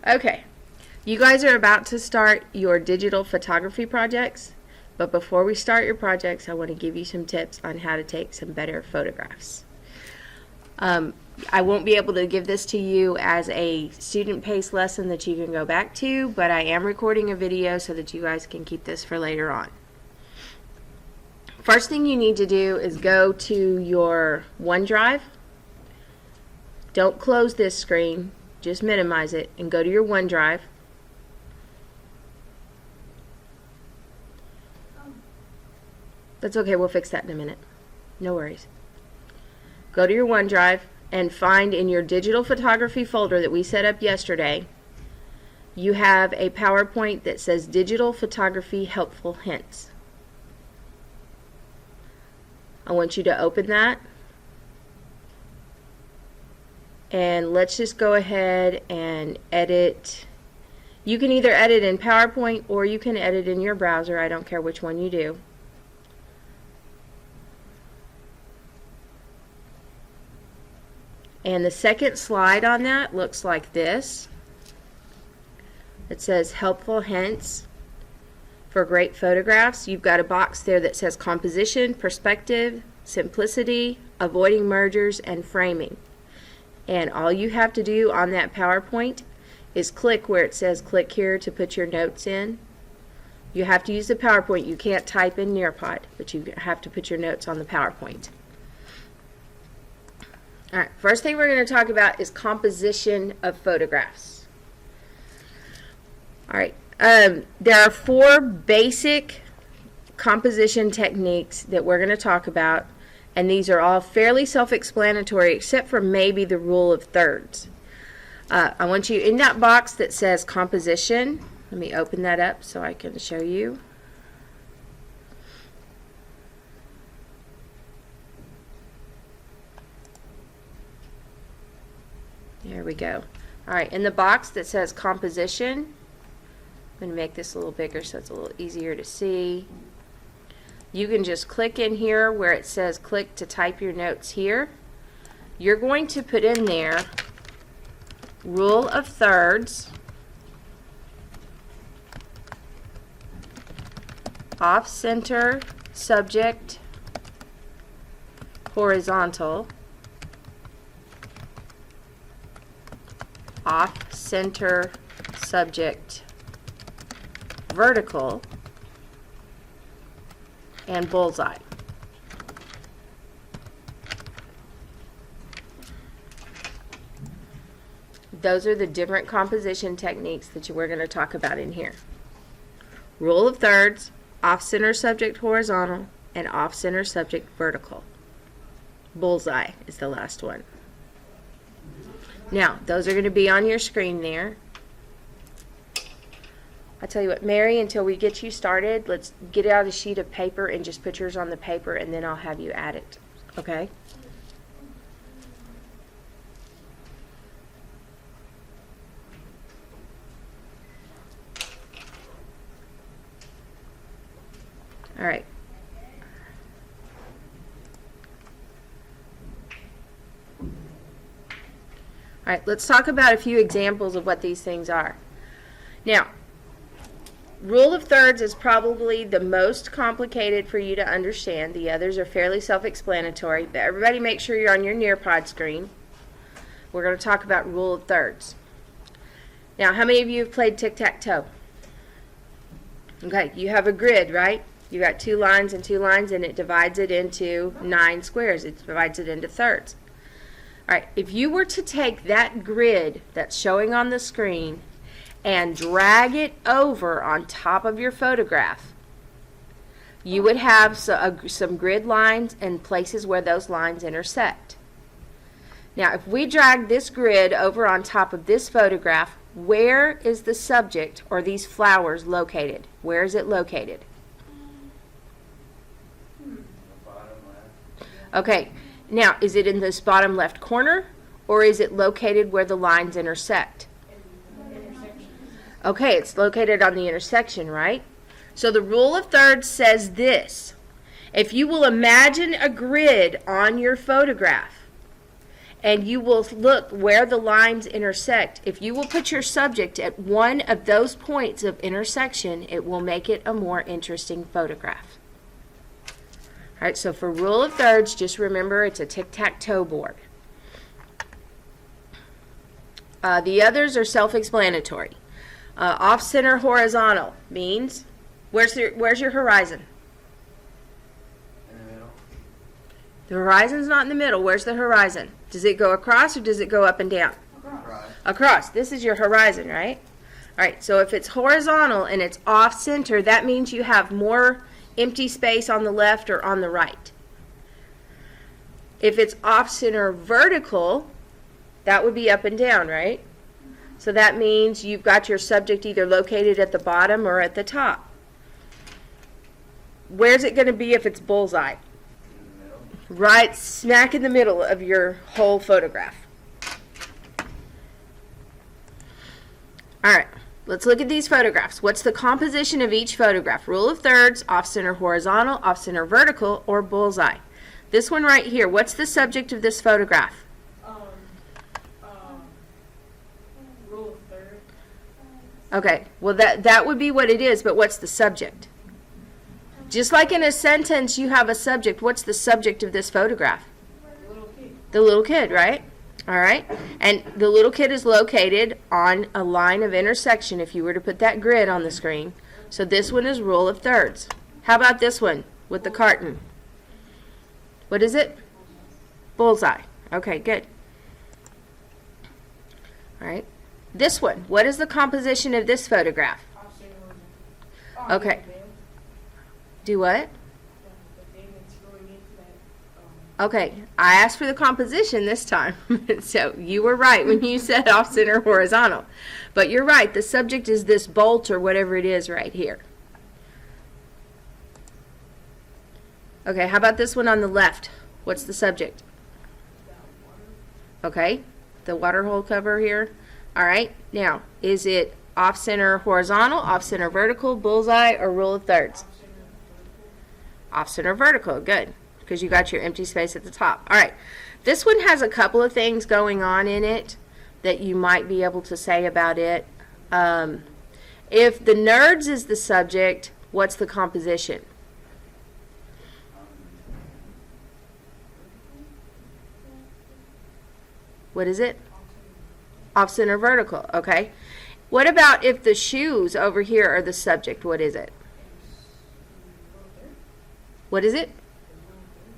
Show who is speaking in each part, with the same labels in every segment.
Speaker 1: Okay, you guys are about to start your digital photography projects, but before we start your projects, I want to give you some tips on how to take some better photographs. I won't be able to give this to you as a student-paced lesson that you can go back to, but I am recording a video so that you guys can keep this for later on. First thing you need to do is go to your OneDrive. Don't close this screen, just minimize it, and go to your OneDrive. That's okay, we'll fix that in a minute. No worries. Go to your OneDrive and find in your digital photography folder that we set up yesterday, you have a PowerPoint that says Digital Photography Helpful Hints. I want you to open that, and let's just go ahead and edit. You can either edit in PowerPoint or you can edit in your browser. I don't care which one you do. And the second slide on that looks like this. It says Helpful Hints for Great Photographs. You've got a box there that says Composition, Perspective, Simplicity, Avoiding Mergers, and Framing. And all you have to do on that PowerPoint is click where it says click here to put your notes in. You have to use the PowerPoint. You can't type in Nearpod, but you have to put your notes on the PowerPoint. Alright, first thing we're going to talk about is composition of photographs. Alright, there are 4 basic composition techniques that we're going to talk about, and these are all fairly self-explanatory except for maybe the rule of thirds. I want you in that box that says composition. Let me open that up so I can show you. There we go. Alright, in the box that says composition, I'm going to make this a little bigger so it's a little easier to see. You can just click in here where it says click to type your notes here. You're going to put in there rule of thirds, off-center, subject, horizontal, off-center, subject, vertical, and bullseye. Those are the different composition techniques that we're going to talk about in here. Rule of thirds, off-center, subject, horizontal, and off-center, subject, vertical. Bullseye is the last one. Now, those are going to be on your screen there. I tell you what, Mary, until we get you started, let's get out a sheet of paper and just put yours on the paper, and then I'll have you add it. Okay? All right. All right, let's talk about a few examples of what these things are. Now, rule of thirds is probably the most complicated for you to understand. The others are fairly self-explanatory, but everybody make sure you're on your Nearpod screen. We're going to talk about rule of thirds. Now, how many of you have played tic-tac-toe? Okay, you have a grid, right? You got 2 lines and 2 lines, and it divides it into 9 squares. It divides it into thirds. All right, if you were to take that grid that's showing on the screen and drag it over on top of your photograph, you would have some grid lines and places where those lines intersect. Now, if we drag this grid over on top of this photograph, where is the subject or these flowers located? Where is it located? Okay, now is it in this bottom left corner, or is it located where the lines intersect? Okay, it's located on the intersection, right? So the rule of thirds says this: if you will imagine a grid on your photograph, and you will look where the lines intersect. If you will put your subject at one of those points of intersection, it will make it a more interesting photograph. All right, so for rule of thirds, just remember it's a tic-tac-toe board. The others are self-explanatory. Off-center horizontal means, where's your horizon?
Speaker 2: In the middle.
Speaker 1: The horizon's not in the middle. Where's the horizon? Does it go across or does it go up and down?
Speaker 2: Across.
Speaker 1: Across. This is your horizon, right? All right, so if it's horizontal and it's off-center, that means you have more empty space on the left or on the right. If it's off-center vertical, that would be up and down, right? So that means you've got your subject either located at the bottom or at the top. Where's it going to be if it's bullseye?
Speaker 2: In the middle.
Speaker 1: Right smack in the middle of your whole photograph. All right, let's look at these photographs. What's the composition of each photograph? Rule of thirds, off-center horizontal, off-center vertical, or bullseye. This one right here, what's the subject of this photograph?
Speaker 3: Rule of third.
Speaker 1: Okay, well that would be what it is, but what's the subject? Just like in a sentence you have a subject, what's the subject of this photograph?
Speaker 3: The little kid.
Speaker 1: The little kid, right? All right, and the little kid is located on a line of intersection if you were to put that grid on the screen. So this one is rule of thirds. How about this one with the carton? What is it? Bullseye. Okay, good. All right. This one, what is the composition of this photograph?
Speaker 3: Off-center horizontal.
Speaker 1: Okay. Do what?
Speaker 3: The thing that's going into that.
Speaker 1: Okay, I asked for the composition this time. So you were right when you said off-center horizontal. But you're right, the subject is this bolt or whatever it is right here. Okay, how about this one on the left? What's the subject? Okay, the water hole cover here. All right, now, is it off-center horizontal, off-center vertical, bullseye, or rule of thirds? Off-center vertical, good, because you got your empty space at the top. All right, this one has a couple of things going on in it that you might be able to say about it. If the nerds is the subject, what's the composition? What is it? Off-center vertical, okay. What about if the shoes over here are the subject? What is it? What is it?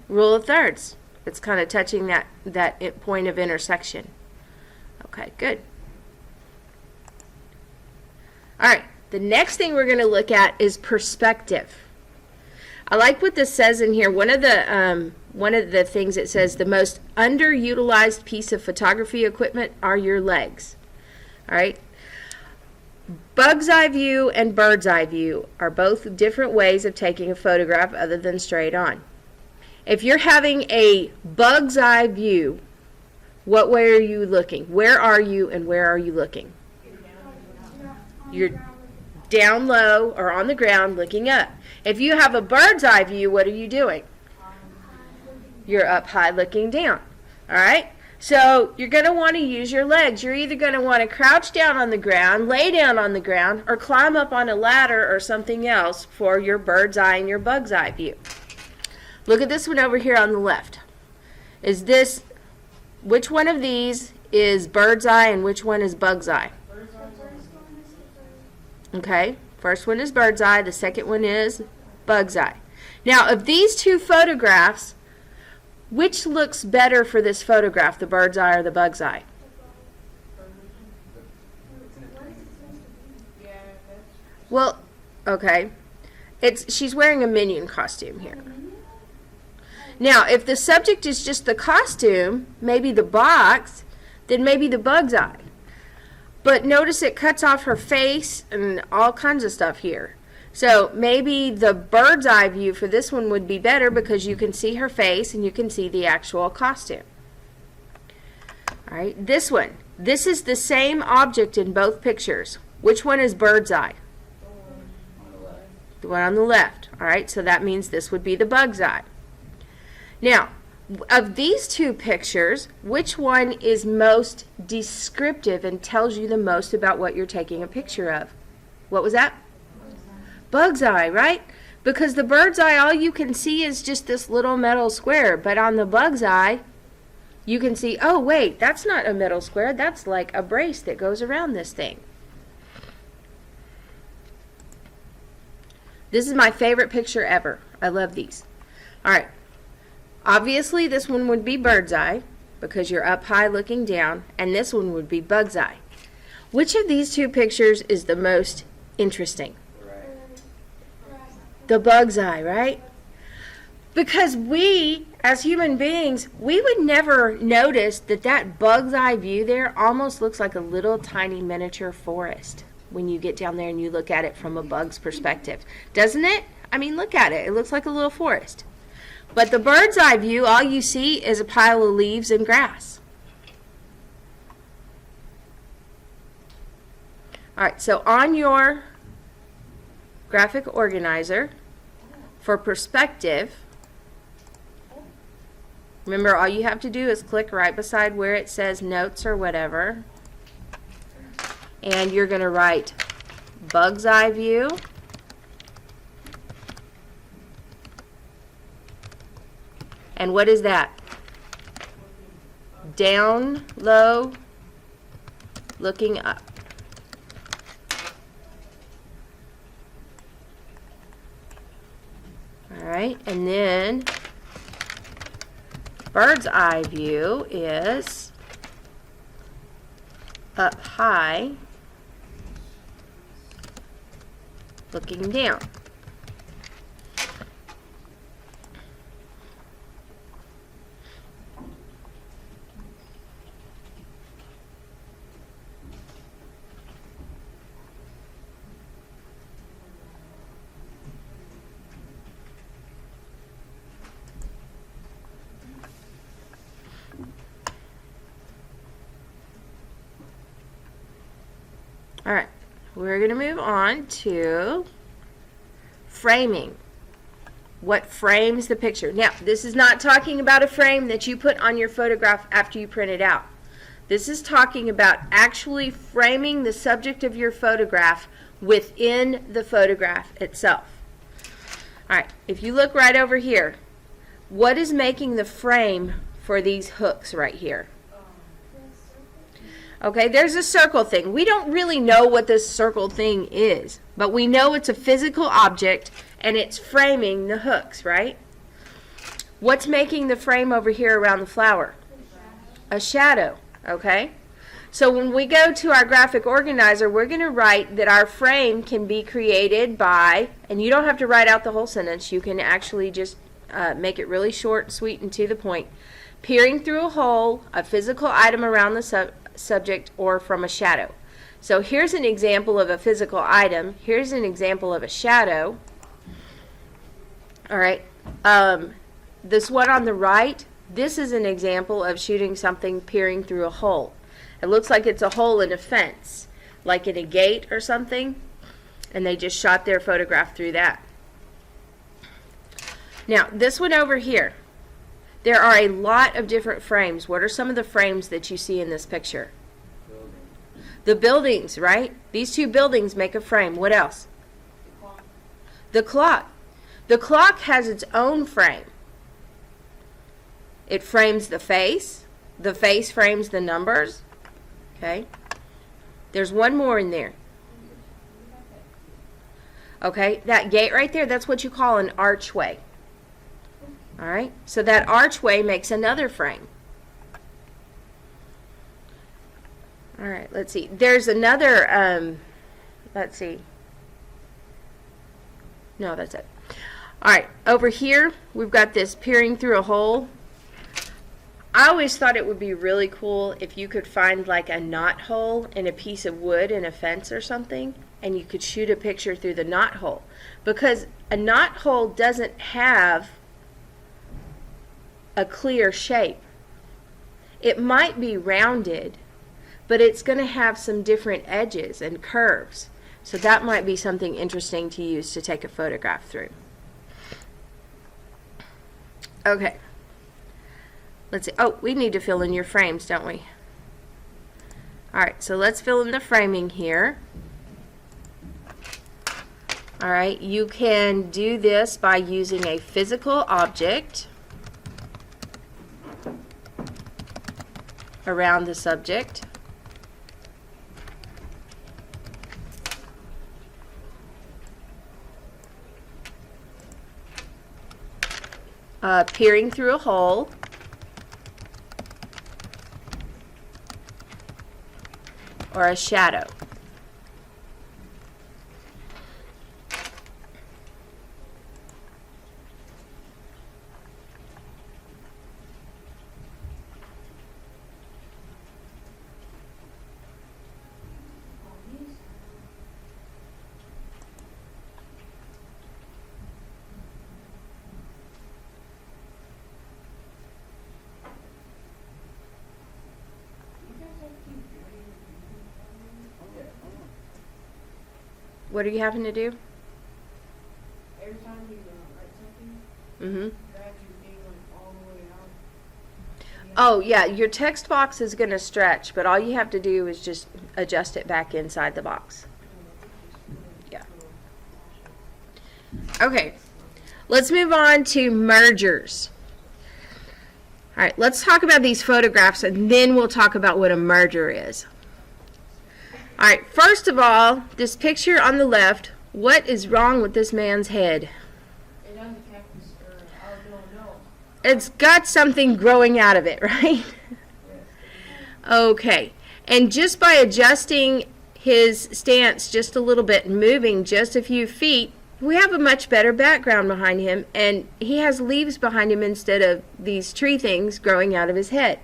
Speaker 1: Rule of thirds. It's kind of touching that point of intersection. Okay, good. All right, the next thing we're going to look at is perspective. I like what this says in here. One of the things it says, the most underutilized piece of photography equipment are your legs. All right. Bug's eye view and bird's eye view are both different ways of taking a photograph other than straight on. If you're having a bug's eye view, what way are you looking? Where are you and where are you looking? You're down low or on the ground looking up. If you have a bird's eye view, what are you doing? You're up high looking down. All right? So you're going to want to use your legs. You're either going to want to crouch down on the ground, lay down on the ground, or climb up on a ladder or something else for your bird's eye and your bug's eye view. Look at this one over here on the left. Which one of these is bird's eye and which one is bug's eye? Okay, first one is bird's eye, the second one is bug's eye. Now, of these two photographs, which looks better for this photograph, the bird's eye or the bug's eye? Well, okay. She's wearing a minion costume here. Now, if the subject is just the costume, maybe the box, then maybe the bug's eye. But notice it cuts off her face and all kinds of stuff here. So maybe the bird's eye view for this one would be better because you can see her face and you can see the actual costume. All right, this one. This is the same object in both pictures. Which one is bird's eye? The one on the left. All right, so that means this would be the bug's eye. Now, Of these two pictures, which one is most descriptive and tells you the most about what you're taking a picture of? What was that? Bug's eye, right? Because the bird's eye, all you can see is just this little metal square. But on the bug's eye, you can see, oh, wait, that's not a metal square. That's like a brace that goes around this thing. This is my favorite picture ever. I love these. All right. Obviously, this one would be bird's eye because you're up high looking down, and this one would be bug's eye. Which of these two pictures is the most interesting? The bug's eye, right? Because we, as human beings, we would never notice that that bug's eye view there almost looks like a little tiny miniature forest when you get down there and you look at it from a bug's perspective. Doesn't it? I mean, look at it. It looks like a little forest. But the bird's eye view, all you see is a pile of leaves and grass. All right, so on your graphic organizer, for perspective, remember all you have to do is click right beside where it says notes or whatever, and you're going to write bug's eye view. And what is that? Down, low, looking up. All right, and then bird's eye view is up high, looking down. All right, we're going to move on to framing. What frames the picture? Now, this is not talking about a frame that you put on your photograph after you print it out. This is talking about actually framing the subject of your photograph within the photograph itself. All right, if you look right over here, what is making the frame for these hooks right here? Okay, there's a circle thing. We don't really know what this circle thing is, but we know it's a physical object and it's framing the hooks, right? What's making the frame over here around the flower? A shadow, okay? So when we go to our graphic organizer, we're going to write that our frame can be created by, and you don't have to write out the whole sentence, you can actually just make it really short, sweet, and to the point. Peering through a hole, a physical item around the subject, or from a shadow. So here's an example of a physical item. Here's an example of a shadow. All right. This one on the right, this is an example of shooting something peering through a hole. It looks like it's a hole in a fence, like in a gate or something, and they just shot their photograph through that. Now, this one over here, there are a lot of different frames. What are some of the frames that you see in this picture? The buildings, right? These two buildings make a frame. What else? The clock. The clock has its own frame. It frames the face. The face frames the numbers. Okay. There's one more in there. Okay, that gate right there, that's what you call an archway. All right, so that archway makes another frame. All right, let's see. There's another, let's see. No, that's it. All right, over here, we've got this peering through a hole. I always thought it would be really cool if you could find like a knot hole in a piece of wood in a fence or something, and you could shoot a picture through the knot hole. Because a knot hole doesn't have a clear shape. It might be rounded, but it's going to have some different edges and curves. So that might be something interesting to use to take a photograph through. Okay. let's see. Oh, we need to fill in your frames, don't we? All right, so let's fill in the framing here. All right, you can do this by using a physical object around the subject. Peering through a hole. Or a shadow. What are you having to do?
Speaker 3: Every time you write something,
Speaker 1: Mm-hmm.
Speaker 3: that your thing like all the way out.
Speaker 1: Oh, yeah, your text box is going to stretch, but all you have to do is just adjust it back inside the box. Yeah. Okay, let's move on to mergers. All right, let's talk about these photographs, and then we'll talk about what a merger is. All right, first of all, this picture on the left, what is wrong with this man's head?
Speaker 3: It doesn't have to, I don't know.
Speaker 1: It's got something growing out of it, right? Okay, and just by adjusting his stance just a little bit and moving just a few feet, we have a much better background behind him, and he has leaves behind him instead of these tree things growing out of his head.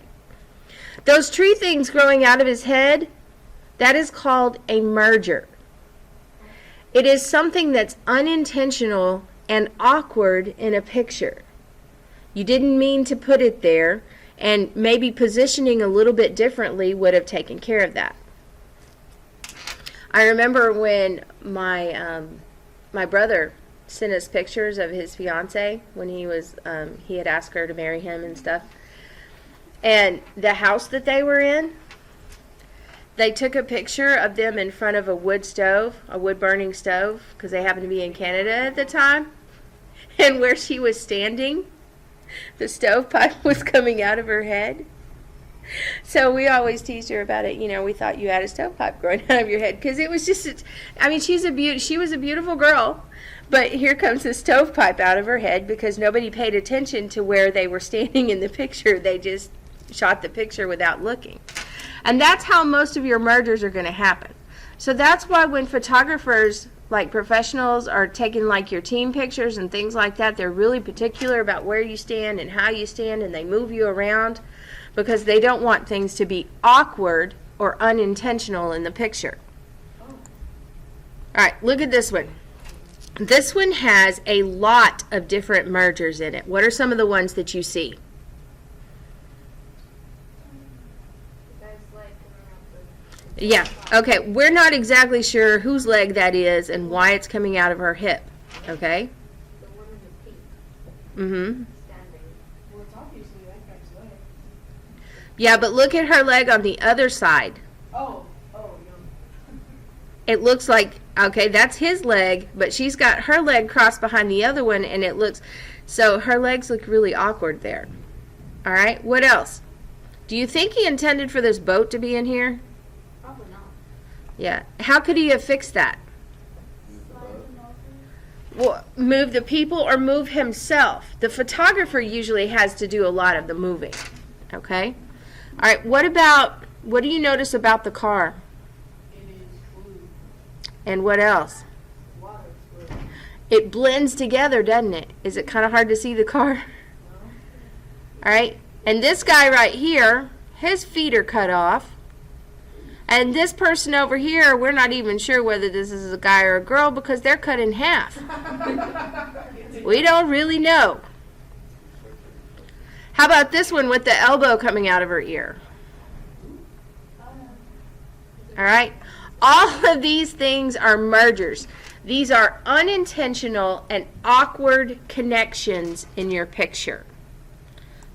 Speaker 1: Those tree things growing out of his head, that is called a merger. It is something that's unintentional and awkward in a picture. You didn't mean to put it there, and maybe positioning a little bit differently would have taken care of that. I remember when my brother sent us pictures of his fiance when he had asked her to marry him and stuff. And the house that they were in, they took a picture of them in front of a wood stove, a wood-burning stove, because they happened to be in Canada at the time. And where she was standing, the stovepipe was coming out of her head. So we always teased her about it. You know, we thought you had a stovepipe growing out of your head, because it was just, I mean, she was a beautiful girl, but here comes the stovepipe out of her head because nobody paid attention to where they were standing in the picture. They just shot the picture without looking. And that's how most of your mergers are going to happen. So that's why when photographers, like professionals, are taking like your team pictures and things like that, they're really particular about where you stand and how you stand, and they move you around because they don't want things to be awkward or unintentional in the picture. All right, look at this one. This one has a lot of different mergers in it. What are some of the ones that you see? Yeah, okay, we're not exactly sure whose leg that is and why it's coming out of her hip, okay?
Speaker 4: The one in the pink,
Speaker 1: Mm-hmm.
Speaker 4: standing.
Speaker 3: Well, it's obviously that guy's leg.
Speaker 1: Yeah, but look at her leg on the other side.
Speaker 3: Oh, yeah.
Speaker 1: It looks like, okay, that's his leg, but she's got her leg crossed behind the other one, and it looks, so her legs look really awkward there. All right, what else? Do you think he intended for this boat to be in here?
Speaker 4: Probably not.
Speaker 1: Yeah. How could he have fixed that? Well, move the people or move himself. The photographer usually has to do a lot of the moving. Okay? All right, what do you notice about the car?
Speaker 3: It is blue.
Speaker 1: And what else?
Speaker 3: Water is blue.
Speaker 1: It blends together, doesn't it? Is it kind of hard to see the car? All right? And this guy right here, his feet are cut off. And this person over here, we're not even sure whether this is a guy or a girl because they're cut in half. We don't really know. How about this one with the elbow coming out of her ear? All right? All of these things are mergers. These are unintentional and awkward connections in your picture.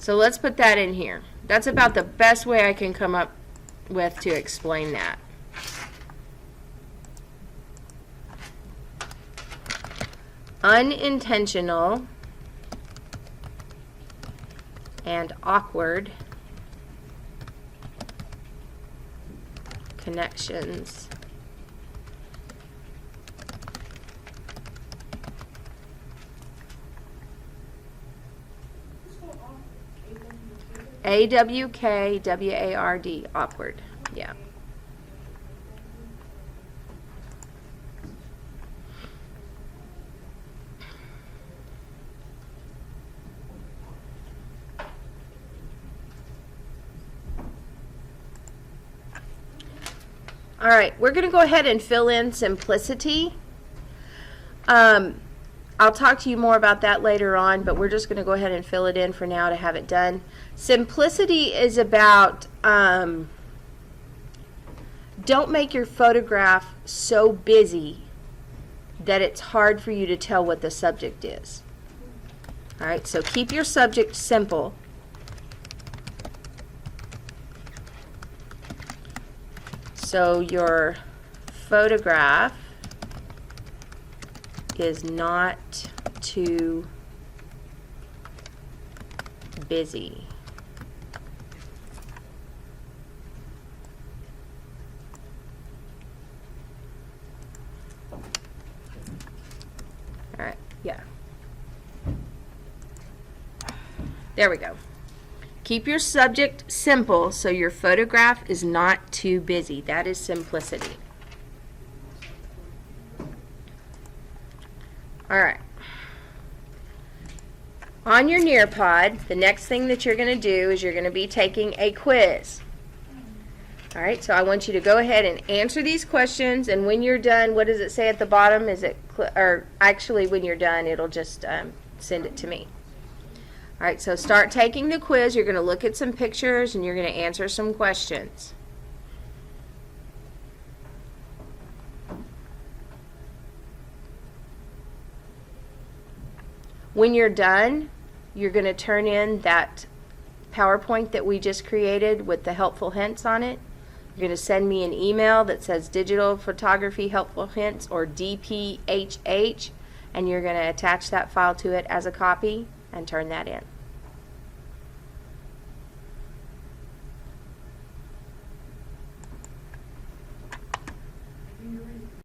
Speaker 1: So let's put that in here. That's about the best way I can come up with to explain that. Unintentional and awkward connections AWKWARD, awkward. Yeah. All right, we're going to go ahead and fill in simplicity. I'll talk to you more about that later on, but we're just going to go ahead and fill it in for now to have it done. Simplicity is about don't make your photograph so busy that it's hard for you to tell what the subject is. All right, so keep your subject simple. So your photograph is not too busy. All right, yeah. There we go. Keep your subject simple so your photograph is not too busy. That is simplicity. All right. On your Nearpod, the next thing that you're going to do is you're going to be taking a quiz. All right, so I want you to go ahead and answer these questions, and when you're done, what does it say at the bottom? Is it, or actually when you're done, it'll just send it to me. All right, so start taking the quiz. You're going to look at some pictures and you're going to answer some questions. When you're done, you're going to turn in that PowerPoint that we just created with the helpful hints on it. You're going to send me an email that says Digital Photography Helpful Hints, or DPHH, and you're going to attach that file to it as a copy and turn that in.